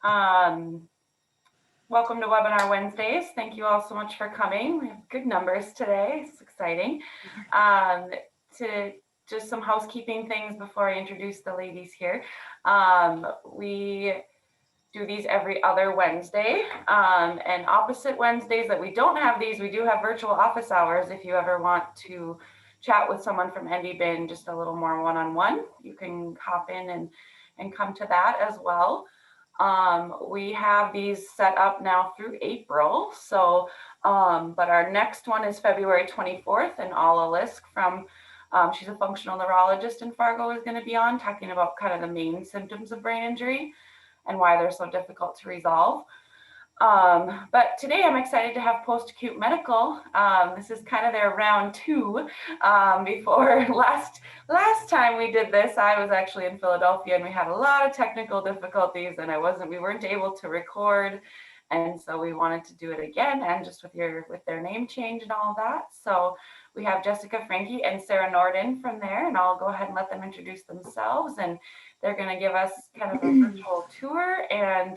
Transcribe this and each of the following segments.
Um, Welcome to Webinar Wednesdays. Thank you all so much for coming. We have good numbers today. It's exciting. To just some housekeeping things before I introduce the ladies here. We do these every other Wednesday, and opposite Wednesdays that we don't have these, we do have virtual office hours. If you ever want to chat with someone from NDBIN just a little more one-on-one, you can hop in and come to that as well. We have these set up now through April. So, but our next one is February 24th, and Ala Lisk from, she's a functional neurologist in Fargo, is going to be on talking about kind of the main symptoms of brain injury and why they're so difficult to resolve. But today I'm excited to have Post-Acute Medical. This is kind of their round two. Before last time we did this, I was actually in Philadelphia and we had a lot of technical difficulties and we weren't able to record. And so we wanted to do it again, and just with their name change and all that. So we have Jessica Franke and Sarah Norden from there, and I'll go ahead and let them introduce themselves, and they're going to give us kind of a virtual tour. And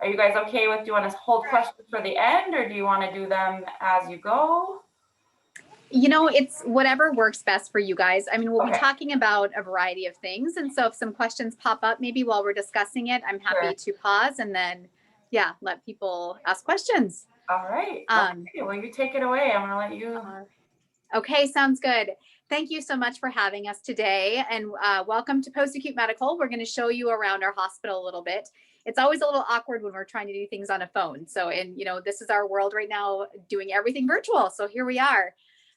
are you guys okay with, do you want to hold questions for the end, or do you want to do them as you go? You know, it's whatever works best for you guys. I mean, we'll be talking about a variety of things. And so if some questions pop up, maybe while we're discussing it, I'm happy to pause and then, yeah, let people ask questions. All right. Okay. Well, you take it away. I'm going to let you. Okay, sounds good. Thank you so much for having us today, and welcome to Post-Acute Medical. We're going to show you around our hospital a little bit. It's always a little awkward when we're trying to do things on a phone. So, and you know, this is our world right now, doing everything virtual. So here we are.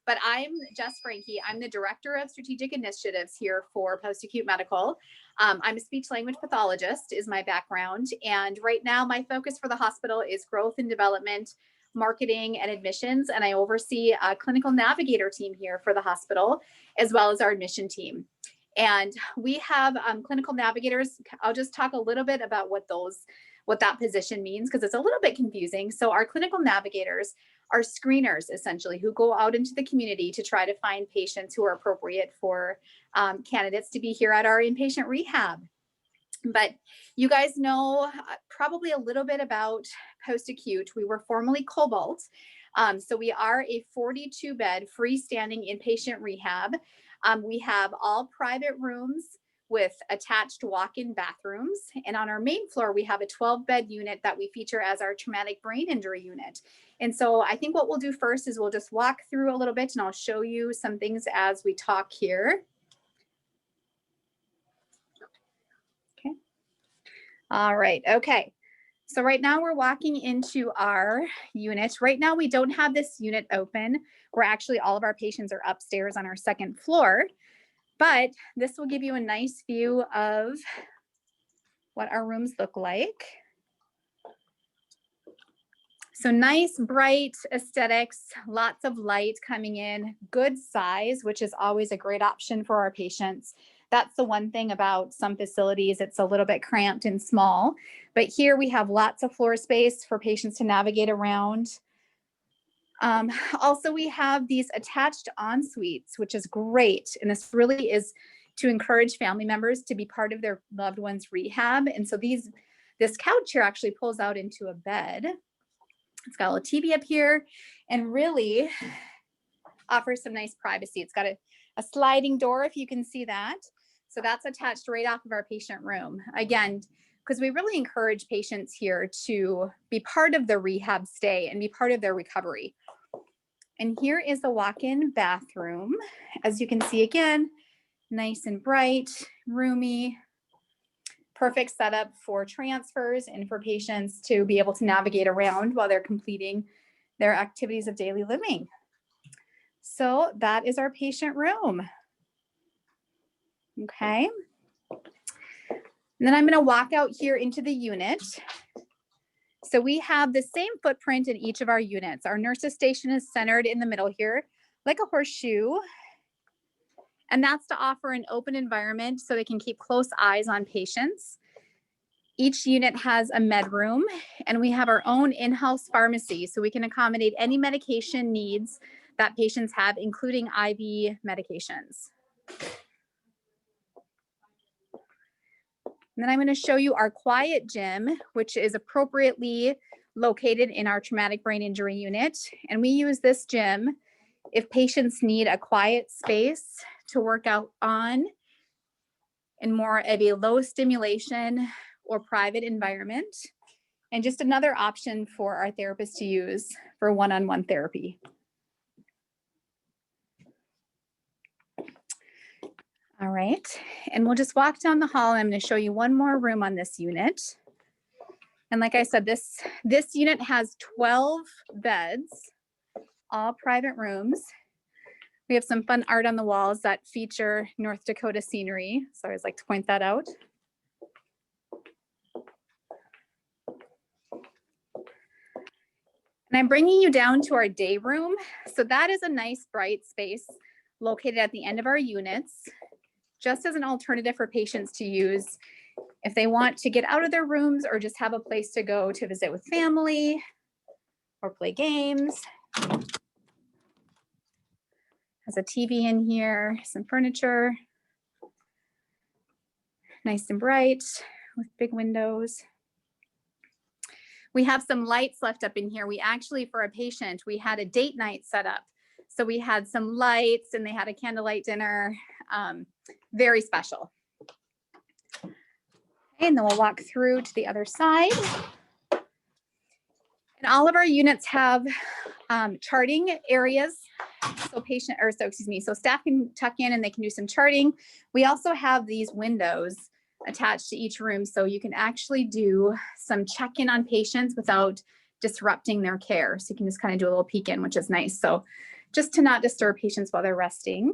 But I'm Jess Franke. I'm the Director of Strategic Initiatives here for Post-Acute Medical. I'm a speech language pathologist is my background. And right now my focus for the hospital is growth and development, marketing, and admissions. And I oversee a clinical navigator team here for the hospital, as well as our admission team. And we have clinical navigators. I'll just talk a little bit about what that position means, because it's a little bit confusing. So our clinical navigators are screeners, essentially, who go out into the community to try to find patients who are appropriate for candidates to be here at our inpatient rehab. But you guys know probably a little bit about post-acute. We were formerly Cobalt. So we are a 42-bed freestanding inpatient rehab. We have all private rooms with attached walk-in bathrooms. And on our main floor, we have a 12-bed unit that we feature as our traumatic brain injury unit. And so I think what we'll do first is we'll just walk through a little bit, and I'll show you some things as we talk here. Okay. All right. Okay. So right now we're walking into our unit. Right now we don't have this unit open. We're actually, all of our patients are upstairs on our second floor. But this will give you a nice view of what our rooms look like. So nice, bright aesthetics, lots of light coming in, good size, which is always a great option for our patients. That's the one thing about some facilities, it's a little bit cramped and small, but here we have lots of floor space for patients to navigate around. Also, we have these attached en-suites, which is great. And this really is to encourage family members to be part of their loved one's rehab. And so this couch here actually pulls out into a bed. It's got a little TV up here and really offers some nice privacy. It's got a sliding door, if you can see that. So that's attached right off of our patient room. Again, because we really encourage patients here to be part of their rehab stay and be part of their recovery. And here is the walk-in bathroom. As you can see, again, nice and bright, roomy, perfect setup for transfers and for patients to be able to navigate around while they're completing their activities of daily living. So that is our patient room. Okay. And then I'm going to walk out here into the unit. So we have the same footprint in each of our units. Our nurses station is centered in the middle here, like a horseshoe. And that's to offer an open environment so they can keep close eyes on patients. Each unit has a med room, and we have our own in-house pharmacy, so we can accommodate any medication needs that patients have, including IV medications. And then I'm going to show you our quiet gym, which is appropriately located in our traumatic brain injury unit. And we use this gym if patients need a quiet space to work out on in more of a low stimulation or private environment. And just another option for our therapists to use for one-on-one therapy. All right, and we'll just walk down the hall. I'm going to show you one more room on this unit. And like I said, this unit has 12 beds, all private rooms. We have some fun art on the walls that feature North Dakota scenery. So I always like to point that out. And I'm bringing you down to our day room. So that is a nice bright space located at the end of our units, just as an alternative for patients to use if they want to get out of their rooms or just have a place to go to visit with family or play games. Has a TV in here, some furniture, nice and bright with big windows. We have some lights left up in here. We actually, for a patient, we had a date night set up. So we had some lights and they had a candlelight dinner. Very special. And then we'll walk through to the other side. And all of our units have charting areas. So staff can tuck in and they can do some charting. We also have these windows attached to each room, so you can actually do some check-in on patients without disrupting their care. So you can just kind of do a little peek in, which is nice. So just to not disturb patients while they're resting.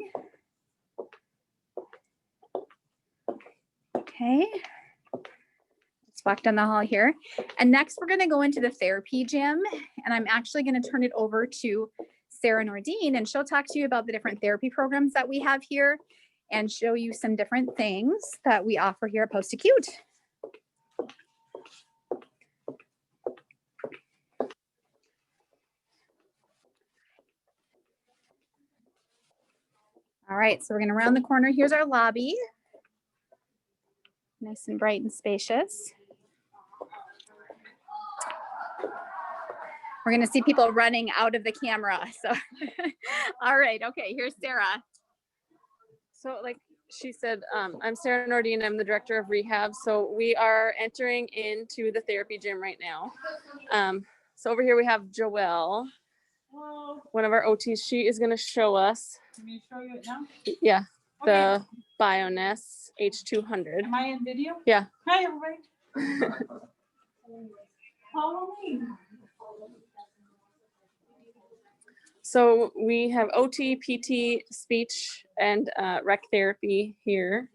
Okay. Let's walk down the hall here. And next we're going to go into the therapy gym, and I'm actually going to turn it over to Sarah Nordine, and she'll talk to you about the different therapy programs that we have here and show you some different things that we offer here at Post-Acute. All right, so we're going to round the corner. Here's our lobby. Nice and bright and spacious. We're going to see people running out of the camera. So, all right, okay, here's Sarah. So like she said, I'm Sarah Nordine. I'm the director of rehab. So we are entering into the therapy gym right now. So over here we have Joelle, one of our OTs. She is going to show us. Can you show you it now? Yeah, Okay. the Bioness H200. Am I in video? Yeah. Hi, everybody. Follow me. So we have OT, PT, speech, and rec therapy here.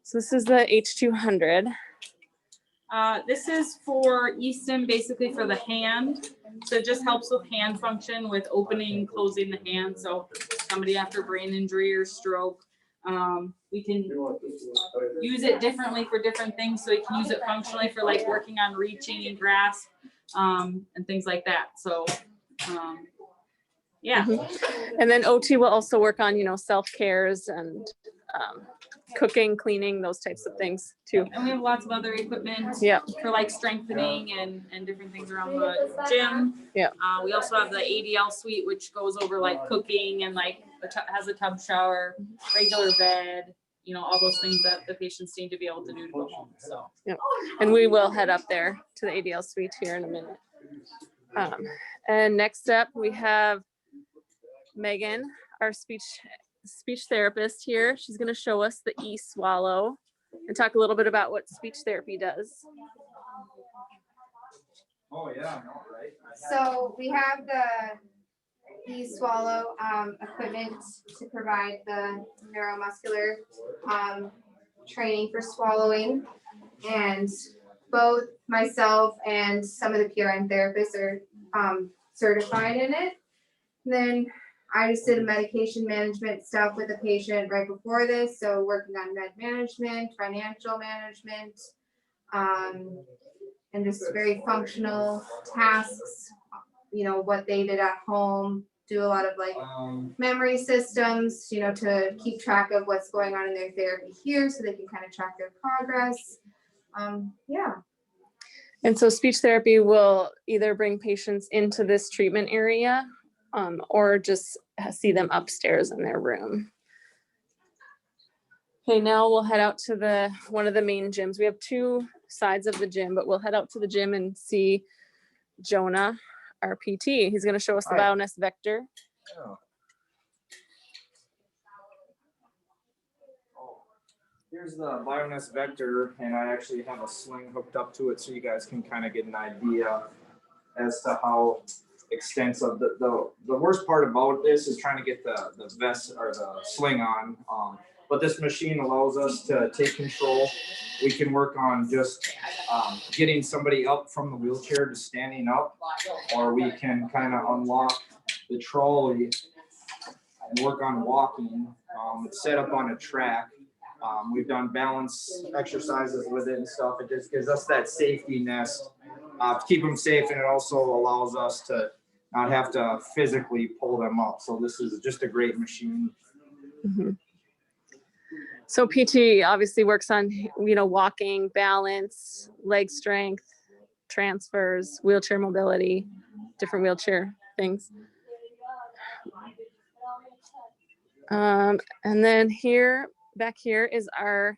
So this is the H200. This is for Easton, basically for the hand. So it just helps with hand function, with opening and closing the hand. So somebody after brain injury or stroke, we can use it differently for different things. So you can use it functionally for like working on reaching and grasp and things like that. So yeah. Mm-hmm. And then OT will also work on, self-cares and cooking, cleaning, those types of things too. And we have lots of other equipment for like strengthening and different things around the gym. Yeah. We also have the ADL suite, which goes over like cooking and like has a tub shower, regular bed, all those things that the patients need to be able to do to go home. So. Yeah. And we will head up there to the ADL suite here in a minute. And next up we have Megan, our speech therapist here. She's going to show us the e-swallow and talk a little bit about what speech therapy does. Oh yeah, I know, right? So we have the e-swallow equipment to provide the neuromuscular training for swallowing, and both myself and some of the PRN therapists are certified in it. And then I just did medication management stuff with the patient right before this. So working on med management, financial management, and just very functional tasks, what they did at home, do a lot of like memory systems, to keep track of what's going on in their therapy here so they can kind of track their progress. Yeah. And so speech therapy will either bring patients into this treatment area or just see them upstairs in their room. Okay, now we'll head out to one of the main gyms. We have two sides of the gym, but we'll head out to the gym and see Jonah, our PT. He's going to show us the Hi. Bioness Vector. Oh. Here's the Bioness Vector, and I actually have a sling hooked up to it so you guys can kind of get an idea as to how extensive. The worst part about this is trying to get the vest or the sling on. But this machine allows us to take control. We can work on just getting somebody up from the wheelchair to standing up, or we can kind of unlock the trolley and work on walking. It's set up on a track. We've done balance exercises with it and stuff. It just gives us that safety nest to keep them safe, and it also allows us to not have to physically pull them up. So this is just a great machine. Mm-hmm. So PT obviously works on, walking, balance, leg strength, transfers, wheelchair mobility, different wheelchair things. And then back here is our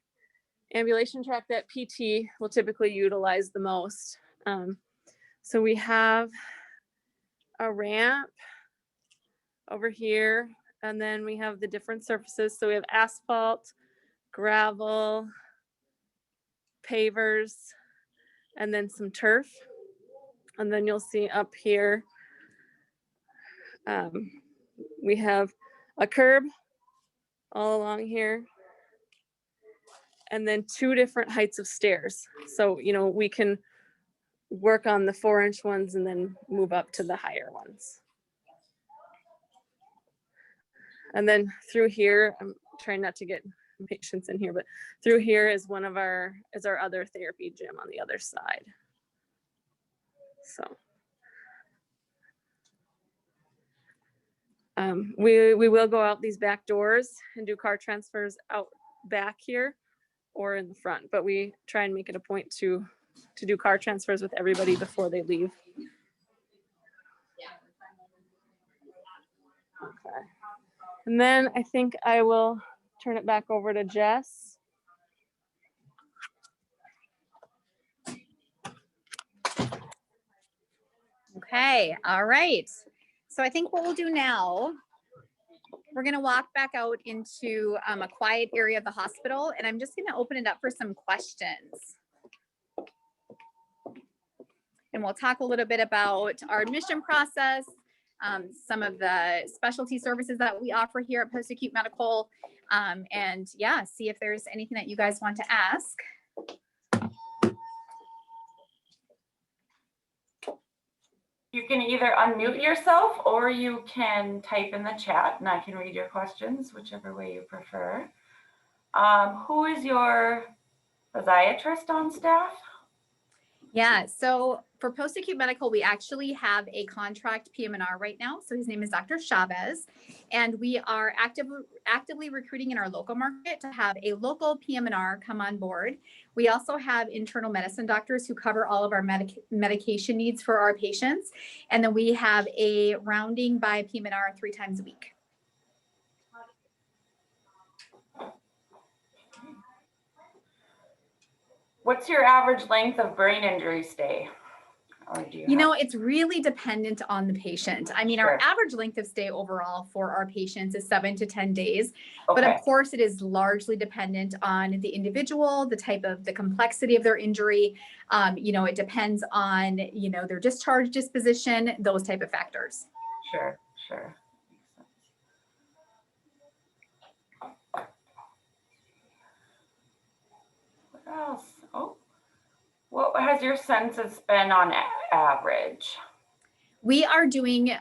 ambulation track that PT will typically utilize the most. So we have a ramp over here, and then we have the different surfaces. So we have asphalt, gravel, pavers, and then some turf. And then you'll see up here, we have a curb all along here, and then two different heights of stairs. So, we can work on the 4-inch ones and then move up to the higher ones. And then through here, I'm trying not to get patients in here, but through here is our other therapy gym on the other side. So we will go out these back doors and do car transfers out back here or in the front, but we try and make it a point to do car transfers with everybody before they leave. Okay. And then I think I will turn it back over to Jess. Okay, all right. So I think what we'll do now, we're gonna walk back out into a quiet area of the hospital, and I'm just gonna open it up for some questions. And we'll talk a little bit about our admission process, some of the specialty services that we offer here at Post-Acute Medical, and yeah, see if there's anything that you guys want to ask. You can either unmute yourself or you can type in the chat and I can read your questions, whichever way you prefer. Who is your physiatrist on staff? Yeah, so for Post-Acute Medical, we actually have a contract PM&R right now. So his name is Dr. Chavez, and we are actively recruiting in our local market to have a local PM&R come on board. We also have internal medicine doctors who cover all of our medication needs for our patients. And then we have a rounding by PM&R 3 times a week. What's your average length of brain injury stay? Or do You know, it's really dependent on the patient. I mean, our Sure. average length of stay overall for our patients is 7 to 10 days. Okay. But of course, it is largely dependent on the individual, the complexity of their injury. It depends on, their discharge disposition, those type of factors. Sure, sure. What else? Oh, what has your census been on average? We are doing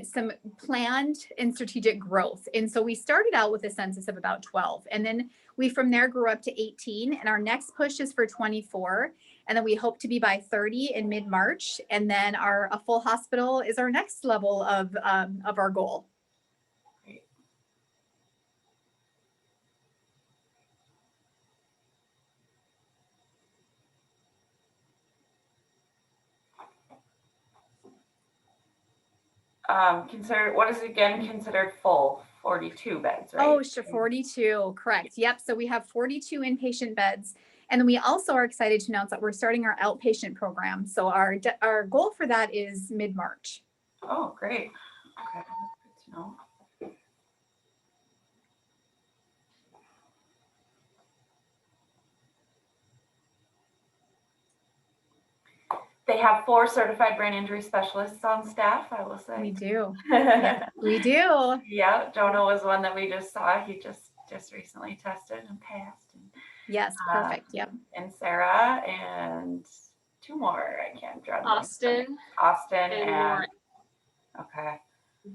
some planned and strategic growth. And so we started out with a census of about 12, and then we from there grew up to 18, and our next push is for 24. And then we hope to be by 30 in mid-March. And then a full hospital is our next level of our goal. Great. considered, what is again considered full? 42 beds, right? Oh, sure, 42, correct. Yep. So we have 42 inpatient beds. And then we also are excited to announce that we're starting our outpatient program. So our goal for that is mid-March. Oh, great. Okay, good to know. They have 4 certified brain injury specialists on staff, I will say. We do. Yeah, we do. Yeah, Jonah was one that we just saw. He just recently tested and passed. And, Yes, perfect. Yep. and Sarah and 2 more. I can't draw them. Austin Austin and and Lauren. okay.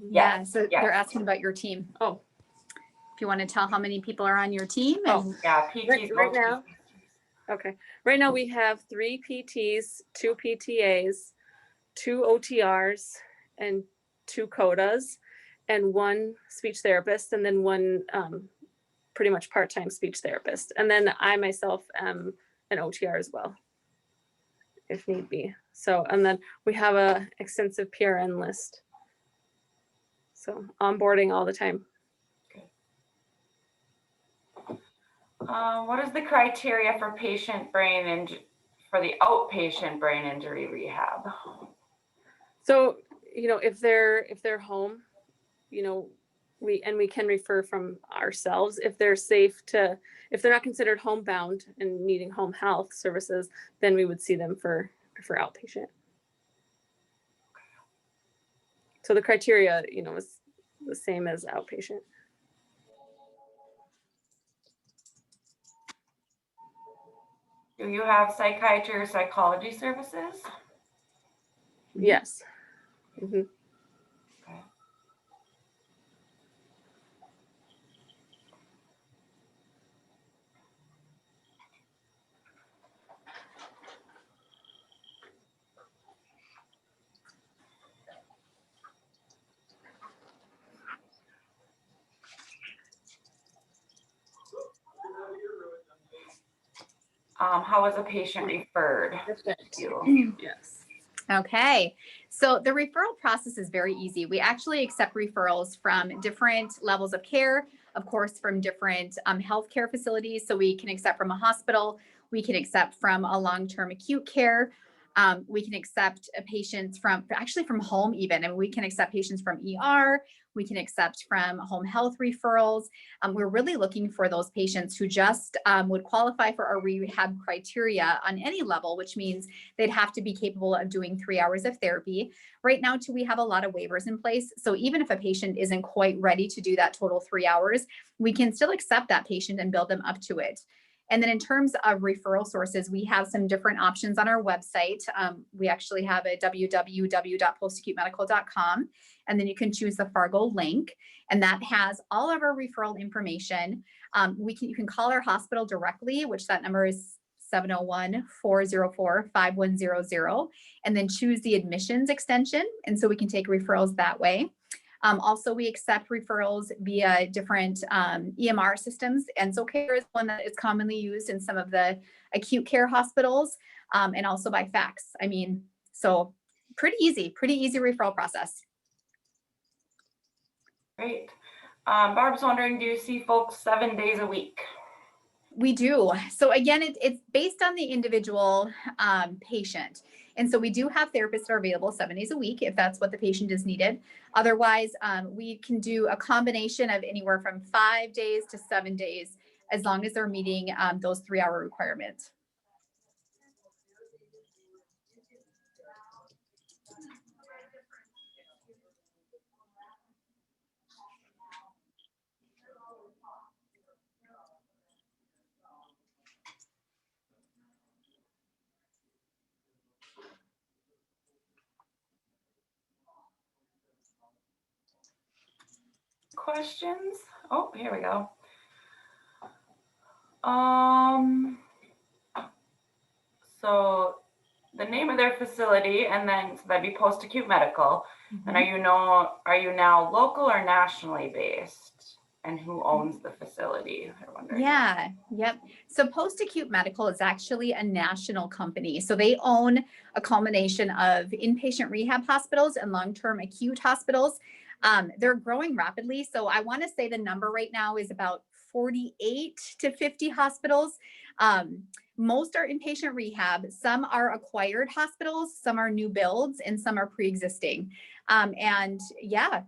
Yeah. Yes, So yes. they're asking about your team. Oh. If you want to tell how many people are on your team. Oh. And Yeah, PTs Right now. Okay. Right now we have 3 PTs, 2 PTAs, 2 OTRs, and 2 CODAs, and 1 speech therapist, and then 1 pretty much part-time speech therapist. And then I myself am an OTR as well, if need be. So, and then we have a extensive PRN list. So onboarding all the time. What is the criteria for patient brain injury for the outpatient brain injury rehab? So, you know, if they're home, you know, we can refer from ourselves if they're safe to, if they're not considered homebound and needing home health services, then we would see them for outpatient. So the criteria, you know, is the same as outpatient. Do you have psychiatry or psychology services? Yes. Mm-hmm. Okay. How is a patient referred to you? Yes. Okay, so the referral process is very easy. We actually accept referrals from different levels of care, of course, from different healthcare facilities. So we can accept from a hospital, we can accept from a long-term acute care, we can accept patients from home even, and we can accept patients from ER, we can accept from home health referrals. We're really looking for those patients who just would qualify for our rehab criteria on any level, which means they'd have to be capable of doing 3 hours of therapy. Right now, too, we have a lot of waivers in place. So even if a patient isn't quite ready to do that total 3 hours, we can still accept that patient and build them up to it. And then in terms of referral sources, we have some different options on our website. We actually have a www.postacutemedical.com, and then you can choose the Fargo link, and that has all of our referral information. You can call our hospital directly, which that number is 701-404-5100, and then choose the admissions extension. And so we can take referrals that way. Also, we accept referrals via different EMR systems. EnsoCare is one that is commonly used in some of the acute care hospitals, and also by fax. I mean, so pretty easy referral process. Great. Barb's wondering, do you see folks 7 days a week? We do. So again, it's based on the individual patient. And so we do have therapists that are available 7 days a week if that's what the patient is needed. Otherwise, we can do a combination of anywhere from 5 days to 7 days, as long as they're meeting those 3 hour requirements. Questions? Oh, here we go. So the name of their facility, and then so that'd be Post-Acute Medical. Mm-hmm. And are you now local or nationally based? and who owns the facility? They're wondering. Yeah, yep. So Post-Acute Medical is actually a national company. So they own a combination of inpatient rehab hospitals and long-term acute hospitals. They're growing rapidly. So I want to say the number right now is about 48 to 50 hospitals. Most are inpatient rehab. Some are acquired hospitals, some are new builds, and some are pre-existing. And yeah,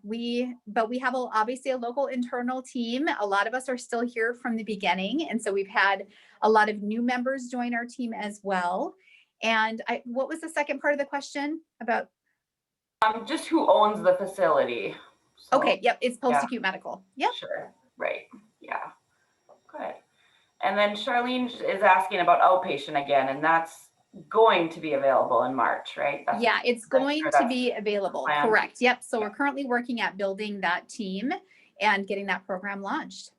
but we have obviously a local internal team. A lot of us are still here from the beginning. And so we've had a lot of new members join our team as well. And what was the second part of the question about? Just who owns the facility. So, Okay, yep, it's Post-Acute Medical. Yep. sure, right, yeah, good. And then Charlene is asking about outpatient again, and that's going to be available in March, right? Yeah, it's going sure to be available. plan. Correct. Yep. So we're currently working at building that team and getting that program launched.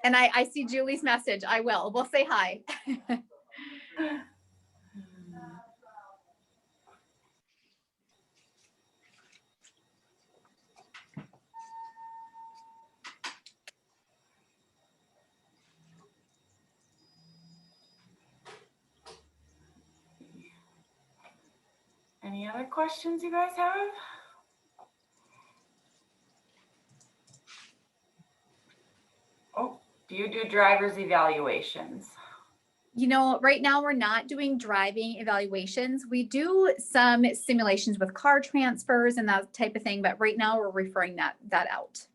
And I see Julie's message. I will. We'll say hi. Any other questions you guys have? Oh, do you do driver's evaluations? You know, right now we're not doing driving evaluations. We do some simulations with car transfers and that type of thing, but right now we're referring that out.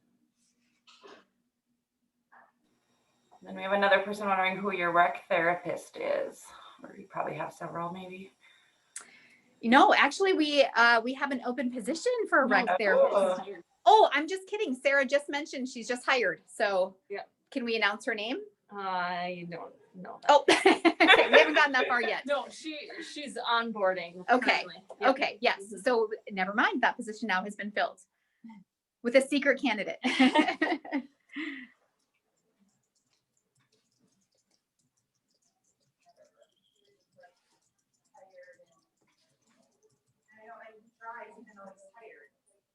Then we have another person wondering who your rec therapist is, or you probably have several maybe. You know, actually we have an open position for a rec therapist. Oh. Oh, I'm just kidding. Sarah just mentioned she's just hired. So Yeah. Can we announce her name? I don't know. Oh, okay, we haven't gotten that far yet. No, she's onboarding. Okay. currently. Yep. Okay, yes. So never mind. That position now has been filled with a secret candidate.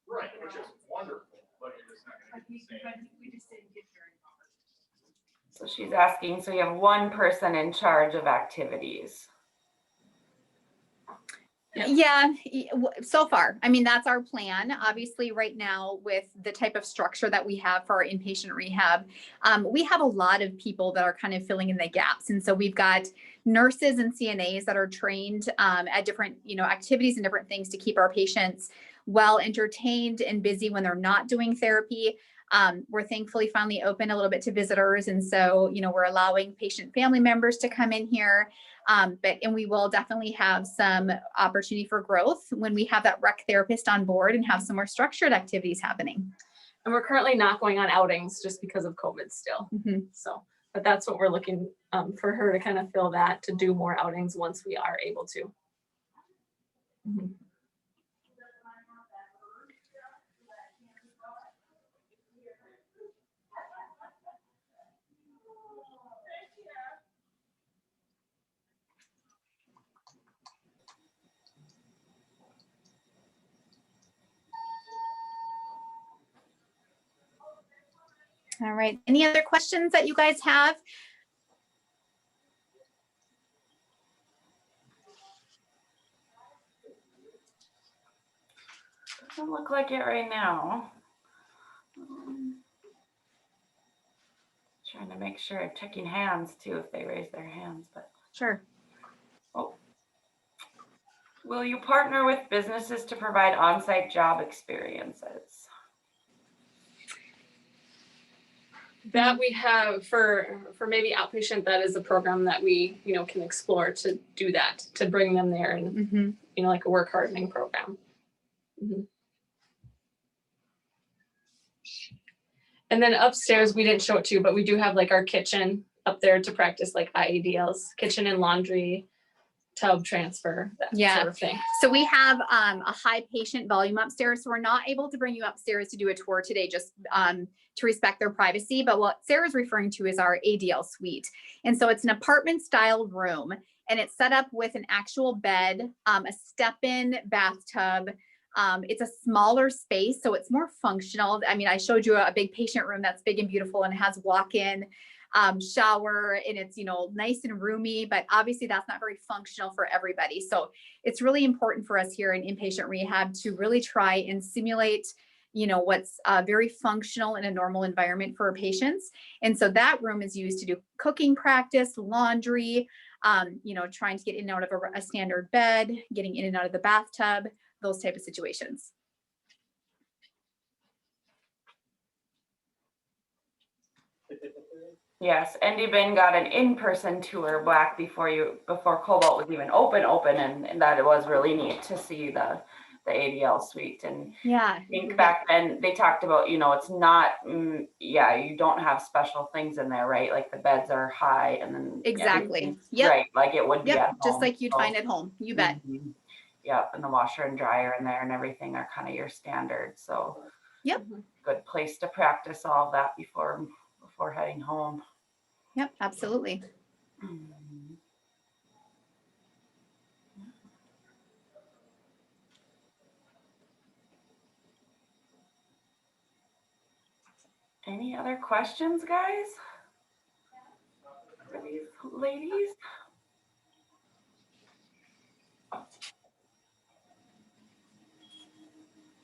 Right, which is wonderful, but you're just not gonna get the same. So she's asking, so you have one person in charge of activities. Yeah, so far. I mean, that's our plan. Obviously, right now, with the type of structure that we have for our inpatient rehab, we have a lot of people that are kind of filling in the gaps. And so we've got nurses and CNAs that are trained at different, activities and different things to keep our patients well entertained and busy when they're not doing therapy. We're thankfully finally open a little bit to visitors. And so, we're allowing patient family members to come in here. And we will definitely have some opportunity for growth when we have that rec therapist on board and have some more structured activities happening. And we're currently not going on outings just because of COVID still. Mm-hmm. So, but that's what we're looking for her to kind of fill that, to do more outings once we are able to. Mm-hmm. All right. Any other questions that you guys have? Doesn't look like it right now. Trying to make sure, checking hands too, if they raise their hands, but. Sure. Oh. Will you partner with businesses to provide on-site job experiences? That we have for maybe outpatient, that is a program that we, can explore to do that, to bring them there and, Mm-hmm. like a work hardening program. Mm-hmm. And then upstairs, we didn't show it to you, but we do have like our kitchen up there to practice like IADLs, kitchen and laundry, tub transfer, that sort of thing. So we have a high patient volume upstairs. So we're not able to bring you upstairs to do a tour today, just to respect their privacy. But what Sarah's referring to is our ADL suite. And so it's an apartment style room, and it's set up with an actual bed, a step-in bathtub, It's a smaller space, so it's more functional. I mean, I showed you a big patient room that's big and beautiful and has walk-in shower, and it's, you know, nice and roomy, but obviously that's not very functional for everybody. So it's really important for us here in inpatient rehab to really try and simulate, you know, what's very functional in a normal environment for our patients. And so that room is used to do cooking practice, laundry, you know, trying to get in and out of a standard bed, getting in and out of the bathtub, those type of situations. Yes, Andy Ben got an in-person tour back before Cobalt was even open, and that it was really neat to see the ADL suite. And Yeah. I think back then they talked about, you know, it's not, yeah, you don't have special things in there, right? Like the beds are high, and then Exactly. everything's Yep. right, like it would be at Yep. home. Just like you'd So, find at home. You bet. Yep, and the washer and dryer in there and everything are kind of your standard. So Yep. good place to practice all of that before heading home. Yep. Absolutely. Any other questions, guys? For these ladies?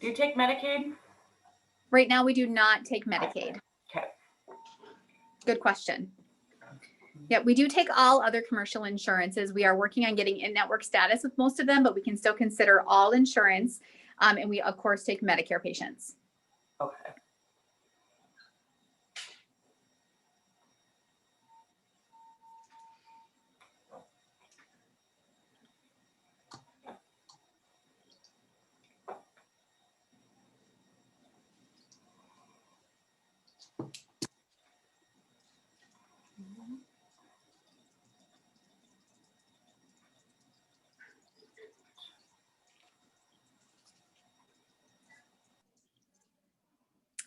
Do you take Medicaid? Right now, we do not take Medicaid. Okay. Good question. Yeah, we do take all other commercial insurances. We are working on getting in-network status with most of them, but we can still consider all insurance. And we, of course, take Medicare patients. Okay.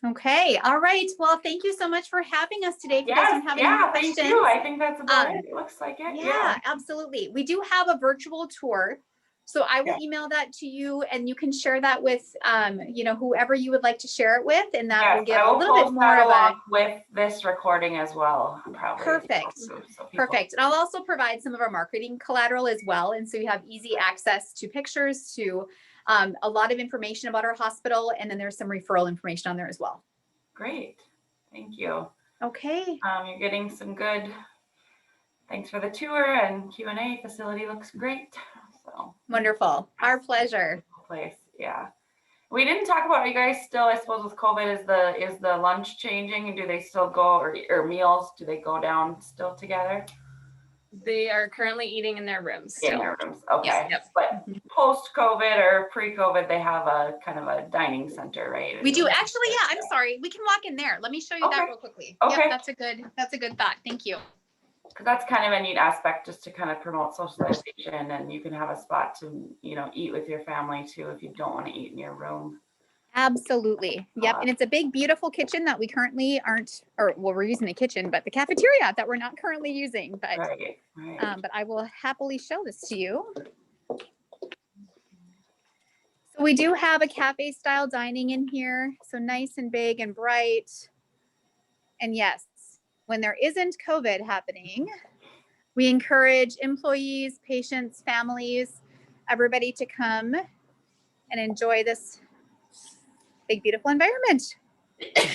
Okay. All right. Well, thank you so much for having us today. If you guys don't have any more questions. Thank you. I think that's about it. It looks like it. Yeah, absolutely. We do have a virtual tour. So I will Yeah. email that to you, and you can share that with, you know, whoever you would like to share it with. And that will give I a will little bit post more that of a along with this recording as well, probably. Perfect. So people- perfect. And I'll also provide some of our marketing collateral as well. And so you have easy access to pictures, to a lot of information about our hospital. And then there's some referral information on there as well. Great. Thank you. Okay. You're getting some good, thanks for the tour and Q&A. Facility looks great. So Wonderful. Our pleasure. place. Yeah. We didn't talk about, are you guys still, I suppose with COVID, is the lunch changing, and do they still go, or meals, do they go down still together? They are currently eating in their rooms In still. their rooms. Okay. Yep. But post-COVID or pre-COVID, they have a kind of a dining center, right? We do actually. Yeah, I'm sorry. We can walk in there. Let me show you that Okay. real quickly. Okay. Yep, that's a good thought. Thank you. Because that's kind of a neat aspect, just to kind of promote socialization, and you can have a spot to, you know, eat with your family too if you don't want to eat in your room. Absolutely. Yep. And it's a big, beautiful kitchen that we currently aren't, or well, we're using the kitchen, but the cafeteria that we're not currently using. But Right. but I will happily show this to you. So we do have a cafe style dining in here. So nice and big and bright. And yes, when there isn't COVID happening, we encourage employees, patients, families, everybody to come and enjoy this big, beautiful environment.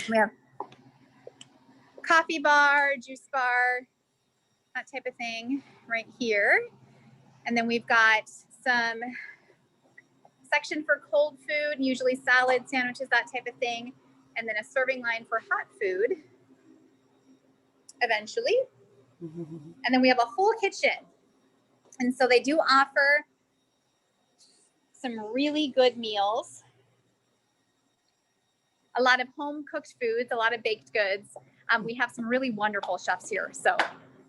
We have coffee bar, juice bar, that type of thing right here. And then we've got some section for cold food, usually salads, sandwiches, that type of thing. And then a serving line for hot food eventually. And then we have a full kitchen. And so they do offer some really good meals. A lot of home cooked foods, a lot of baked goods. We have some really wonderful chefs here. So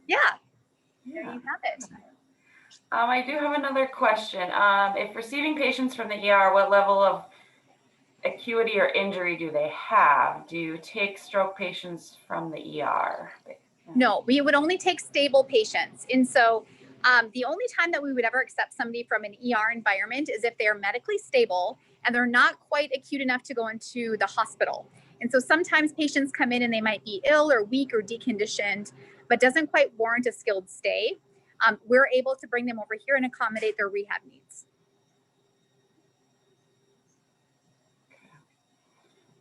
yeah, there you have it. I do have another question. If receiving patients from the ER, what level of acuity or injury do they have? Do you take stroke patients from the ER? No, we would only take stable patients. And so the only time that we would ever accept somebody from an ER environment is if they are medically stable and they're not quite acute enough to go into the hospital. And so sometimes patients come in and they might be ill or weak or deconditioned, but doesn't quite warrant a skilled stay. We're able to bring them over here and accommodate their rehab needs.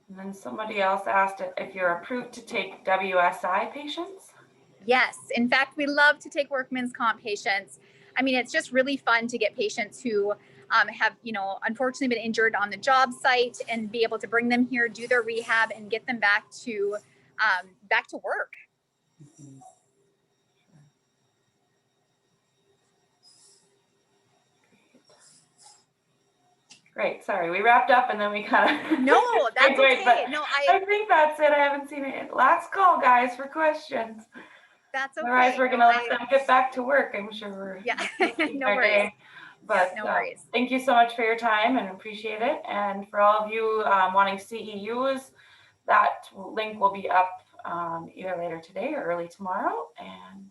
And then somebody else asked if you're approved to take WSI patients. Yes, in fact, we love to take workman's comp patients. I mean, it's just really fun to get patients who have, you know, unfortunately been injured on the job site and be able to bring them here, do their rehab, and get them back to work. Great. Sorry, we wrapped up and then we kind of No, that's Wait, okay. but No, I think that's it. I haven't seen it. Last call, guys, for questions. that's okay. Otherwise, we're gonna No, let them get back to work. I'm sure we're Yeah, taking no our worries. day. But No worries. thank you so much for your time and appreciate it. And for all of you wanting CEUs, that link will be up either later today or early tomorrow. And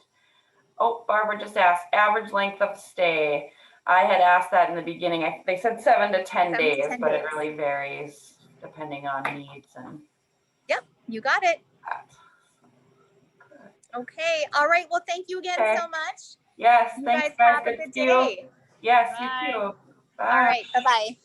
oh, Barbara just asked average length of stay. I had asked that in the beginning. They said 7 to 10 7 to days, 10 but it days. really varies depending on needs and Yep, you got it. that. Okay. All right. Well, thank you again Okay. so much. Yes, You thanks, guys guys. have a Good good to see you. day. Yes, Bye. you too. Bye. All right. Bye-bye.